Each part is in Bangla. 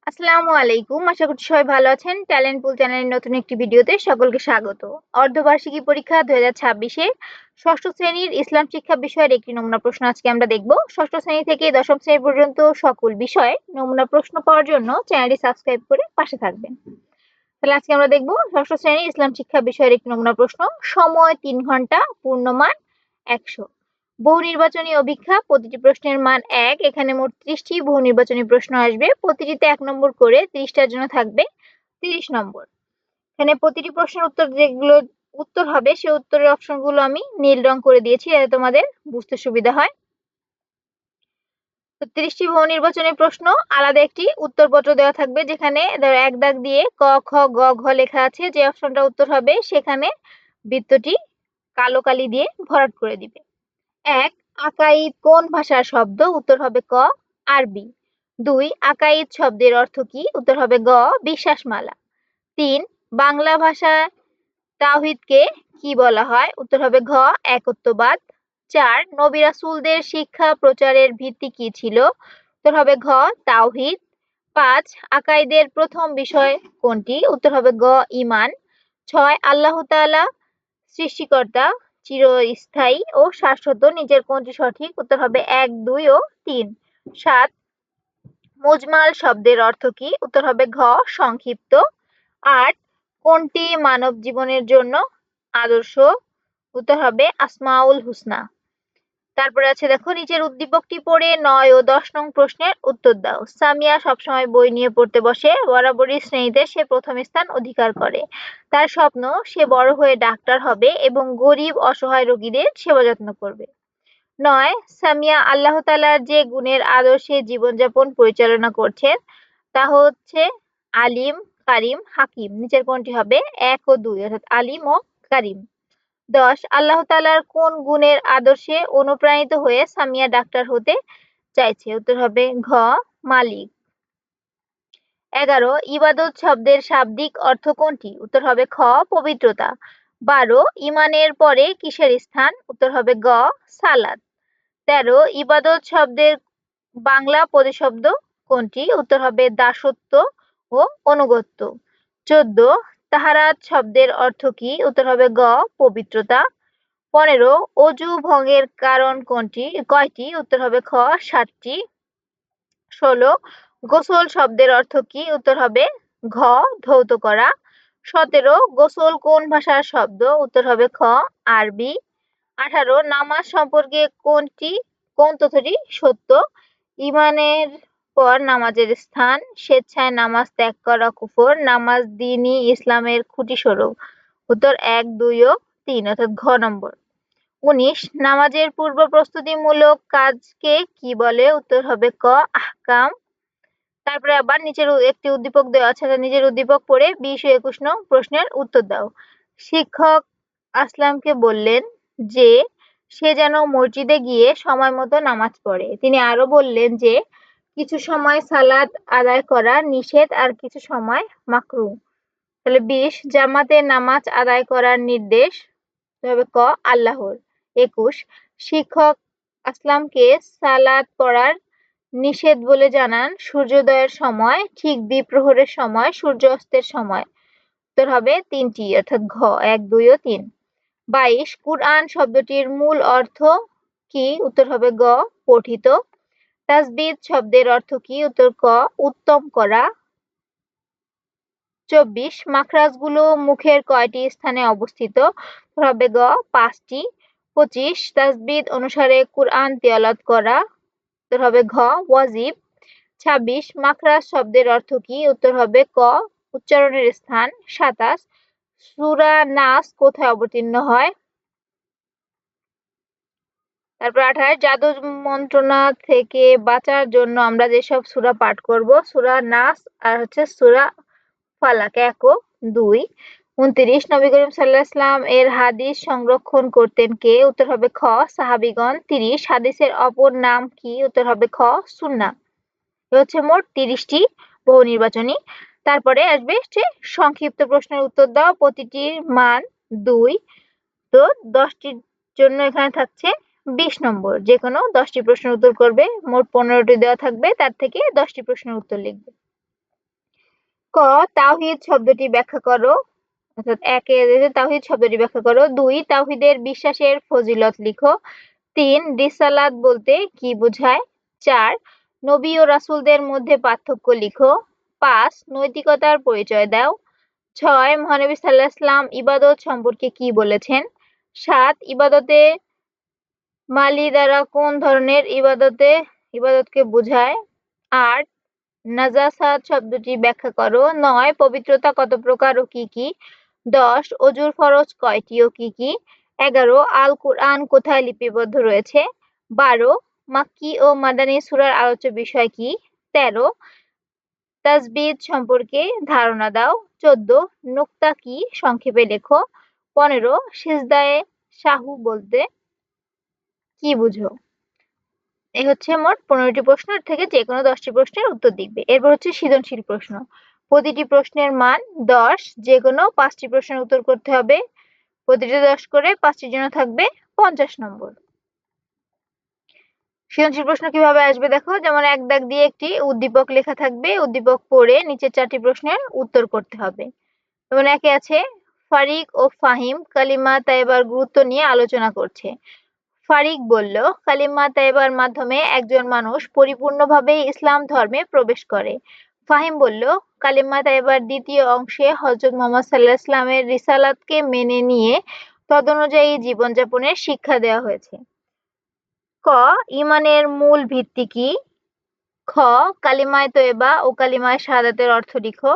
আসসালামু আলাইকুম। আশা করছি সবাই ভালো আছেন। ট্যালেন্ট পুল চ্যানেলের নতুন একটি ভিডিওতে সকলকে স্বাগত। অর্ধবার্ষিকী পরীক্ষা 2026 এর ষষ্ঠ শ্রেণীর ইসলাম শিক্ষা বিষয়ের একটি নমুনা প্রশ্ন আজকে আমরা দেখব। ষষ্ঠ শ্রেণী থেকে দশম শ্রেণী পর্যন্ত সকল বিষয়ে নমুনা প্রশ্ন পাওয়ার জন্য চ্যানেলটি সাবস্ক্রাইব করে পাশে থাকবেন। তাহলে আজকে আমরা দেখব ষষ্ঠ শ্রেণীর ইসলাম শিক্ষা বিষয়ের একটি নমুনা প্রশ্ন। সময় 3 ঘন্টা, পূর্ণমান 100। বহু নির্বাচনী অভিক্ষা, প্রতিটি প্রশ্নের মান 1। এখানে মোট 30টি বহু নির্বাচনী প্রশ্ন আসবে। প্রতিটিতে 1 নম্বর করে, 30টার জন্য থাকবে 30 নম্বর। এখানে প্রতিটি প্রশ্নের উত্তর যেগুলো উত্তর হবে সেই উত্তরের অপশনগুলো আমি নীল রং করে দিয়েছি যাতে তোমাদের বুঝতে সুবিধা হয়। তো 30টি বহু নির্বাচনী প্রশ্ন, আলাদা একটি উত্তরপত্র দেওয়া থাকবে যেখানে ধরো 1 দাগ দিয়ে ক, খ, গ, ঘ লেখা আছে। যে অপশনটা উত্তর হবে সেখানে বৃত্তটি কালো কালি দিয়ে ভরাট করে দিবে। 1. আকাইদ কোন ভাষার শব্দ? উত্তর হবে ক, আরবি। 2. আকাইদ শব্দের অর্থ কি? উত্তর হবে গ, বিশ্বাসমালা। 3. বাংলা ভাষায় তাওহীদকে কি বলা হয়? উত্তর হবে ঘ, একত্ববাদ। 4. নবী রাসূলদের শিক্ষা প্রচারের ভিত্তি কি ছিল? উত্তর হবে ঘ, তাওহীদ। 5. আকাইদের প্রথম বিষয় কোনটি? উত্তর হবে গ, ঈমান। 6. আল্লাহ তাআলা সৃষ্টিকর্তা, চিরস্থায়ী ও শাশ্বত, নিচের কোনটি সঠিক? উত্তর হবে 1, 2 ও 3। 7. মুজমাল শব্দের অর্থ কি? উত্তর হবে ঘ, সংক্ষিপ্ত। 8. কোনটি মানব জীবনের জন্য আদর্শ? উত্তর হবে আসমাউল হুসনা। তারপরে আছে দেখো, নিচের উদ্দীপকটি পড়ে 9 ও 10 নং প্রশ্নের উত্তর দাও। সামিয়া সবসময় বই নিয়ে পড়তে বসে, বরাবরই শ্রেণীতে সে প্রথম স্থান অধিকার করে। তার স্বপ্ন সে বড় হয়ে ডাক্তার হবে এবং গরিব অসহায় রোগীদের সেবা যত্ন করবে। 9. সামিয়া আল্লাহ তাআলার যে গুণের আদর্শে জীবনযাপন পরিচালনা করছেন তা হচ্ছে আলিম, কারিম, হাকিম। নিচের কোনটি হবে? 1 ও 2 অর্থাৎ আলিম ও কারিম। 10. আল্লাহ তাআলার কোন গুণের আদর্শে অনুপ্রাণিত হয়ে সামিয়া ডাক্তার হতে চাইছে? উত্তর হবে ঘ, মালিক। 11. ইবাদত শব্দের শাব্দিক অর্থ কোনটি? উত্তর হবে খ, পবিত্রতা। 12. ঈমানের পরে কিসের স্থান? উত্তর হবে গ, সালাত। 13. ইবাদত শব্দের বাংলা প্রতিশব্দ কোনটি? উত্তর হবে দাসত্ব ও আনুগত্য। 14. তাহারাত শব্দের অর্থ কি? উত্তর হবে গ, পবিত্রতা। 15. অজু ভঙ্গের কারণ কোনটি কয়টি? উত্তর হবে খ, 7টি। 16. গোসল শব্দের অর্থ কি? উত্তর হবে ঘ, ধৌত করা। 17. গোসল কোন ভাষার শব্দ? উত্তর হবে খ, আরবি। 18. নামাজ সম্পর্কে কোন তথ্যটি সত্য? ঈমানের পর নামাজের স্থান, স্বেচ্ছায় নামাজ ত্যাগ করা কুফর, নামাজ দ্বীন-ই ইসলামের খুঁটিস্বরূপ। উত্তর 1, 2 ও 3 অর্থাৎ ঘ নম্বর। 19. নামাজের পূর্ব প্রস্তুতিমূলক কাজকে কি বলে? উত্তর হবে ক, আহকাম। তারপরে আবার নিচের একটি উদ্দীপক দেওয়া আছে, নিজের উদ্দীপক পড়ে 20 ও 21 নং প্রশ্নের উত্তর দাও। শিক্ষক আসলামকে বললেন যে সে যেন মসজিদে গিয়ে সময় মতো নামাজ পড়ে। তিনি আরো বললেন যে কিছু সময় সালাত আদায় করা নিষেধ আর কিছু সময় মাকরুহ। তাহলে 20. জামাতে নামাজ আদায় করার নির্দেশ হবে ক, আল্লাহর। 21. শিক্ষক আসলামকে সালাত পড়ার নিষেধ বলে জানান সূর্যোদয়ের সময়, ঠিক দ্বিপ্রহরের সময়, সূর্য অস্তের সময়। উত্তর হবে 3টি অর্থাৎ ঘ, 1, 2 ও 3। 22. কুরআন শব্দটির মূল অর্থ কি? উত্তর হবে গ, পঠিত। তাসবিহ শব্দের অর্থ কি? উত্তর ক, উত্তম করা। 24. মাখরাজগুলো মুখের কয়টি স্থানে অবস্থিত? উত্তর হবে গ, 5টি। 25. তাসবিহ অনুসারে কুরআন তিলাওয়াত করা। উত্তর হবে ঘ, ওয়াজিব। 26. মাখরাজ শব্দের অর্থ কি? উত্তর হবে ক, উচ্চারণের স্থান। 27. সূরা নাস কোথায় অবতীর্ণ হয়? তারপর 28. জাদু মন্ত্রণা থেকে বাঁচার জন্য আমরা যেসব সূরা পাঠ করব, সূরা নাস আর হচ্ছে সূরা ফালাক 1 ও 2। 29. নবী করিম সাল্লাল্লাহু আলাইহি ওয়াসাল্লাম এর হাদিস সংরক্ষণ করতেন কে? উত্তর হবে খ, সাহাবীগণ। 30. হাদিসের অপর নাম কি? উত্তর হবে খ, সুন্নাহ। এ হচ্ছে মোট 30টি বহু নির্বাচনী। তারপরে আসবে যে সংক্ষিপ্ত প্রশ্নের উত্তর দাও, প্রতিটির মান 2। তো 10টির জন্য এখানে থাকছে 20 নম্বর। যে কোনো 10টি প্রশ্নের উত্তর করবে। মোট 15টি দেওয়া থাকবে, তার থেকে 10টি প্রশ্নের উত্তর লিখবে। ক তাওহীদ শব্দটি ব্যাখ্যা করো, অর্থাৎ ১ এ তাওহীদ শব্দটি ব্যাখ্যা করো। ২ তাওহীদের বিশ্বাসের ফজিলত লিখো। ৩ রিসালাত বলতে কি বোঝায়? ৪ নবী ও রাসূলদের মধ্যে পার্থক্য লিখো। ৫ নৈতিকতার পরিচয় দাও। ৬ মহানবী সাল্লাল্লাহু আলাইহি ওয়াসাল্লাম ইবাদত সম্পর্কে কি বলেছেন? ৭ ইবাদতে মালি দ্বারা কোন ধরনের ইবাদতকে বোঝায়? ৮ নাজাসাত শব্দটি ব্যাখ্যা করো। ৯ পবিত্রতা কত প্রকার ও কি কি? ১০ অজুর ফরজ কয়টি ও কি কি? ১১ আল কুরআন কোথায় লিপিবদ্ধ রয়েছে? ১২ মাক্কি ও মাদানী সূরার আলোচ্য বিষয় কি? ১৩ তাসবিহ সম্পর্কে ধারণা দাও। ১৪ নুকতা কি? সংক্ষেপে লেখো। ১৫ সিজদায়ে সাহু বলতে কি বুঝো? এই হচ্ছে মোট ১৫টি প্রশ্ন। এর থেকে যেকোনো ১০টি প্রশ্নের উত্তর লিখবে। এরপর হচ্ছে সৃজনশীল প্রশ্ন। প্রতিটি প্রশ্নের মান ১০, যেকোনো ৫টি প্রশ্নের উত্তর করতে হবে। প্রতিটি ১০ করে ৫টির জন্য থাকবে ৫০ নম্বর। সৃজনশীল প্রশ্ন কিভাবে আসবে দেখো, যেমন এক দাগ দিয়ে একটি উদ্দীপক লেখা থাকবে, উদ্দীপক পড়ে নিচের ৪টি প্রশ্নের উত্তর করতে হবে। যেমন ১ এ আছে ফারিক ও ফাহিম কালিমা তাইয়্যিবার গুরুত্ব নিয়ে আলোচনা করছে। ফারিক বলল, কালিমা তাইয়্যিবার মাধ্যমে একজন মানুষ পরিপূর্ণভাবে ইসলাম ধর্মে প্রবেশ করে। ফাহিম বলল, কালিমা তাইয়্যিবার দ্বিতীয় অংশে হযরত মুহাম্মদ সাল্লাল্লাহু আলাইহি ওয়াসাল্লামের রিসালাতকে মেনে নিয়ে তদনুযায়ী জীবনযাপনের শিক্ষা দেওয়া হয়েছে। ক ঈমানের মূল ভিত্তি কি? খ কালিমায়ে তয়্যিবা ও কালিমায়ে শাহাদাতের অর্থ লিখো।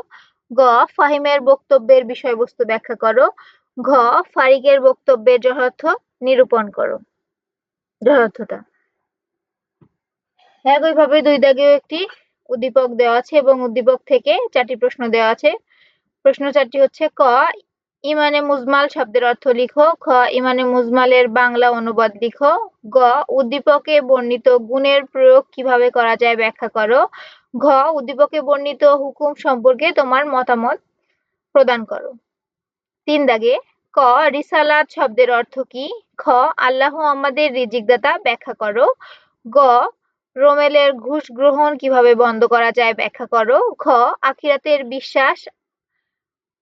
গ ফাহিমের বক্তব্যের বিষয়বস্তু ব্যাখ্যা করো। ঘ ফারিকের বক্তব্যের নিরূপণ করো যথার্থতা। একইভাবে ২ দাগেও একটি উদ্দীপক দেওয়া আছে এবং উদ্দীপক থেকে ৪টি প্রশ্ন দেওয়া আছে। প্রশ্ন ৪টি হচ্ছে ক ঈমানে মুজমাল শব্দের অর্থ লিখো। খ ঈমানে মুজমালের বাংলা অনুবাদ লিখো। গ উদ্দীপকে বর্ণিত গুণের প্রয়োগ কিভাবে করা যায় ব্যাখ্যা করো। ঘ উদ্দীপকে বর্ণিত হুকুম সম্পর্কে তোমার মতামত প্রদান করো। ৩ দাগে ক রিসালাত শব্দের অর্থ কি? খ আল্লাহ আমাদের রিজিকদাতা ব্যাখ্যা করো। গ রোমেলের ঘুষ গ্রহণ কিভাবে বন্ধ করা যায় ব্যাখ্যা করো। ঘ আখিরাতের বিশ্বাস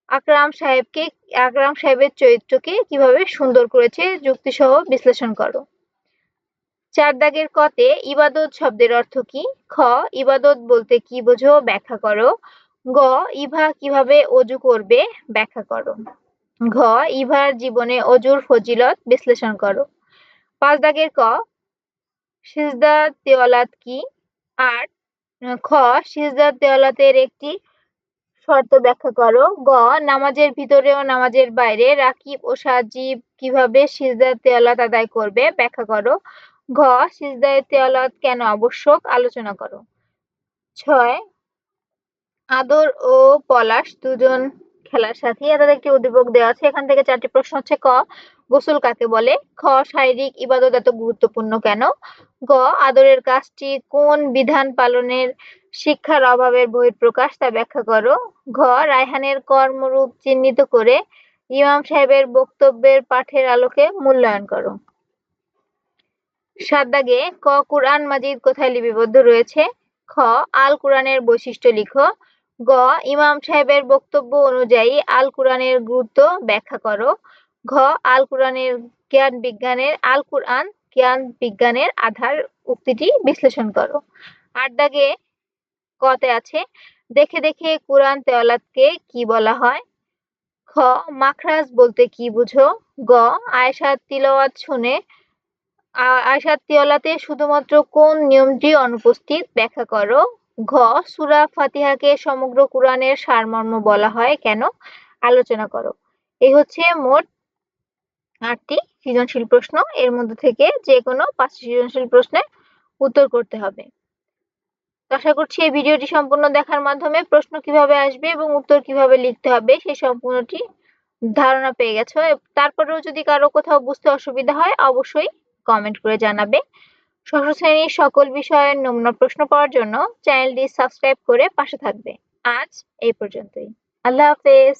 আকরাম সাহেবের চরিত্রকে কিভাবে সুন্দর করেছে যুক্তিসহ বিশ্লেষণ করো। ৪ দাগের ক তে ইবাদত শব্দের অর্থ কি? খ ইবাদত বলতে কি বোঝো ব্যাখ্যা করো। গ ইভা কিভাবে অজু করবে ব্যাখ্যা করো। ঘ ইভার জীবনে অজুর ফজিলত বিশ্লেষণ করো। ৫ দাগের ক সিজদা তিলাওয়াত কি? ৮ খ সিজদা তিলাওয়াতের একটি শর্ত ব্যাখ্যা করো। গ নামাজের ভিতরে ও নামাজের বাইরে রাকিব ও সাজিব কিভাবে সিজদা তিলাওয়াত আদায় করবে ব্যাখ্যা করো। ঘ সিজদায়ে তিলাওয়াত কেন আবশ্যক আলোচনা করো। ৬ আদর ও পলাশ দুজন খেলার সাথী, তাদের একটি উদ্দীপক দেওয়া আছে। এখান থেকে ৪টি প্রশ্ন হচ্ছে ক গোসল কাকে বলে? খ শারীরিক ইবাদত এত গুরুত্বপূর্ণ কেন? গ আদরের কাজটি কোন বিধান পালনের শিক্ষার অভাবের বহিঃপ্রকাশ তা ব্যাখ্যা করো। ঘ রায়হানের কর্মরূপ চিহ্নিত করে ইমাম সাহেবের বক্তব্যের পাঠের আলোকে মূল্যায়ন করো। ৭ দাগে ক কুরআন মাজিদ কোথায় লিপিবদ্ধ রয়েছে? খ আল কুরআনের বৈশিষ্ট্য লিখো। গ ইমাম সাহেবের বক্তব্য অনুযায়ী আল কুরআনের গুরুত্ব ব্যাখ্যা করো। ঘ আল কুরআন জ্ঞান বিজ্ঞানের আধার উক্তিটি বিশ্লেষণ করো। ৮ দাগে ক তে আছে দেখে দেখে কুরআন তেলাওয়াতকে কি বলা হয়? খ মাখরাজ বলতে কি বুঝো? গ আয়েশার তিলাওয়াতে শুধুমাত্র কোন নিয়মটি অনুপস্থিত ব্যাখ্যা করো। ঘ সূরা ফাতিহাকে সমগ্র কুরআনের সারমর্ম বলা হয় কেন আলোচনা করো। এই হচ্ছে মোট ৮টি সৃজনশীল প্রশ্ন। এর মধ্যে থেকে যেকোনো ৫টি সৃজনশীল প্রশ্নের উত্তর করতে হবে। তো আশা করছি এই ভিডিওটি সম্পূর্ণ দেখার মাধ্যমে প্রশ্ন কিভাবে আসবে এবং উত্তর কিভাবে লিখতে হবে সেই সম্পূর্ণটি ধারণা পেয়ে গেছো। তারপরেও যদি কারো কোথাও বুঝতে অসুবিধা হয় অবশ্যই কমেন্ট করে জানাবে। ষষ্ঠ শ্রেণীর সকল বিষয়ের নমুনা প্রশ্ন পাওয়ার জন্য চ্যানেলটি সাবস্ক্রাইব করে পাশে থাকবে। আজ এই পর্যন্তই। আল্লাহ হাফেজ।